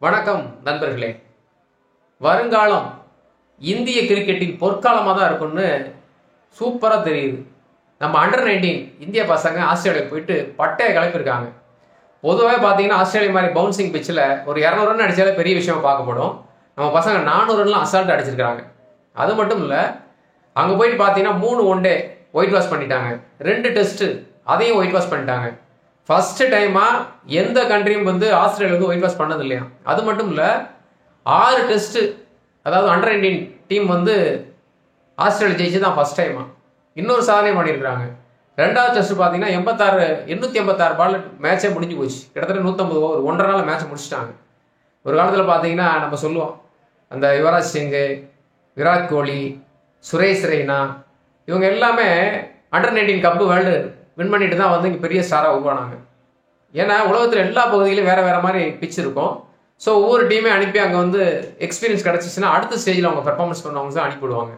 வணக்கம் நண்பர்களே. வருங்காலம் இந்திய கிரிக்கெட்டின் பொற்காலமாக தான் இருக்கும்னு சூப்பராக தெரியுது. நம்ம அண்டர்-19 இந்திய பசங்க ஆஸ்திரேலியா போயிட்டு பட்டையை கிளப்பியிருக்காங்க. பொதுவாக பார்த்தீங்கன்னா ஆஸ்திரேலியா மாதிரி பவுன்சிங் பிச்சில் ஒரு 200 ரன் அடித்தாலே பெரிய விஷயமா பார்க்கப்படும். நம்ம பசங்க 400 ரன்லாம் அசால்ட் அடிச்சிருக்காங்க. அது மட்டும் இல்லை, அங்கே போயிட்டு பார்த்தீங்கன்னா 3 ஒன் டே ஒயிட் வாஷ் பண்ணிட்டாங்க, 2 டெஸ்ட்டு அதையும் ஒயிட் வாஷ் பண்ணிட்டாங்க. ஃபர்ஸ்ட் டைமாக எந்த கண்ட்ரியும் ஆஸ்திரேலியா ஒயிட் வாஷ் பண்ணது இல்லையா. அது மட்டும் இல்லை, 6 டெஸ்ட்டு, அதாவது அண்டர்-19 டீம் ஆஸ்திரேலியா ஜெயிச்சு தான் ஃபர்ஸ்ட் டைமா. இன்னொரு சாதனை பண்ணியிருக்கிறாங்க. 2வது டெஸ்ட் பார்த்தீங்கன்னா 886 பால் மேட்சே முடிஞ்சு போச்சு. கிட்டத்தட்ட 150 ஓவர் 1.5 நாள் மேட்சை முடிச்சிட்டாங்க. ஒரு காலத்தில் பார்த்தீங்கன்னா நம்ம சொல்லுவோம், அந்த யுவராஜ் சிங்கு, விராட் கோலி, சுரேஷ் ரெய்னா இவங்க எல்லாமே அண்டர்-19 கப்பு வேர்ல்டு வின் பண்ணிட்டு தான் இங்கே பெரிய ஸ்டாராக உருவானாங்க. ஏன்னா உலகத்தில் எல்லா பகுதியிலும் வேறு வேறு மாதிரி பிச் இருக்கும். ஸோ ஒவ்வொரு டீமே அனுப்பி அங்கே எக்ஸ்பீரியன்ஸ் கிடச்சிச்சுன்னா அடுத்த ஸ்டேஜில் அவங்க பெர்ஃபார்மன்ஸ் பண்ணவங்க தான் அனுப்பிவிடுவாங்க.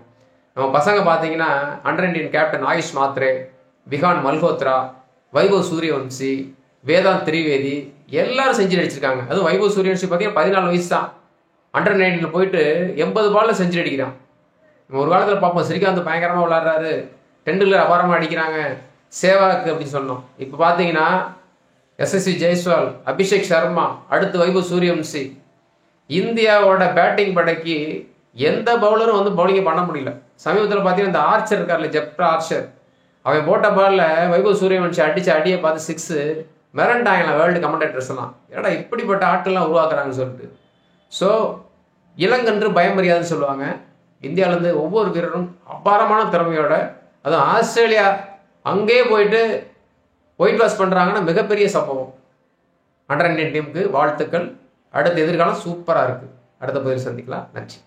நம்ம பசங்க பார்த்தீங்கன்னா அண்டர்-19 கேப்டன் ஆயுஷ் மாத்ரே, விகான் மல்ஹோத்ரா, வைபவ் சூரியவன்சி, வேதாந்த் திரிவேதி எல்லாரும் செஞ்சுரி அடிச்சிருக்காங்க. அதுவும் வைபவ் சூரியவன்சி பார்த்தீங்கன்னா 14 வயசு தான். அண்டர்-19 போயிட்டு 80 பாலில் செஞ்சுரி அடிக்கிறான். நம்ம ஒரு காலத்தில் பார்ப்போம், ஸ்ரீகாந்த் பயங்கரமாக விளாட்றாரு, டெண்டுல்கர் அபாரமாக அடிக்கிறாங்க, சேவாக் அப்படின்னு சொன்னோம். இப்போ பார்த்தீங்கன்னா எஸ்எஸ்வி ஜெய்ஸ்வால், அபிஷேக் சர்மா, அடுத்து வைபவ் சூரியவன்சி. இந்தியாவோட பேட்டிங் படைக்கு எந்த பவுலரும் பவுலிங்கை பண்ண முடியல. சமீபத்தில் பார்த்தீங்கன்னா இந்த ஆர்ச்சர் இருக்கார்ல, ஜெப்ரா ஆர்ச்சர், அவன் போட்ட பாலில் வைபவ் சூரியவன்சி அடித்த அடியை பார்த்து 6 மிரண்டாங்கலாம் வேர்ல்டு கமெண்டேட்டர்ஸ் எல்லாம். ஏடா இப்படிப்பட்ட ஆட்கள்லாம் உருவாக்குறாங்கன்னு சொல்லிட்டு. ஸோ இளங்கன்று பயமறியாதுன்னு சொல்லுவாங்க. இந்தியாவிலேருந்து ஒவ்வொரு வீரரும் அபாரமான திறமையோட, அதுவும் ஆஸ்திரேலியா அங்கேயே போயிட்டு ஒயிட் வாஷ் பண்ணுறாங்கன்னா மிகப்பெரிய சம்பவம். அண்டர்-19 டீமுக்கு வாழ்த்துக்கள். அடுத்த எதிர்காலம் சூப்பராக இருக்குது. அடுத்த பதில் சந்திக்கலாம். நன்றி.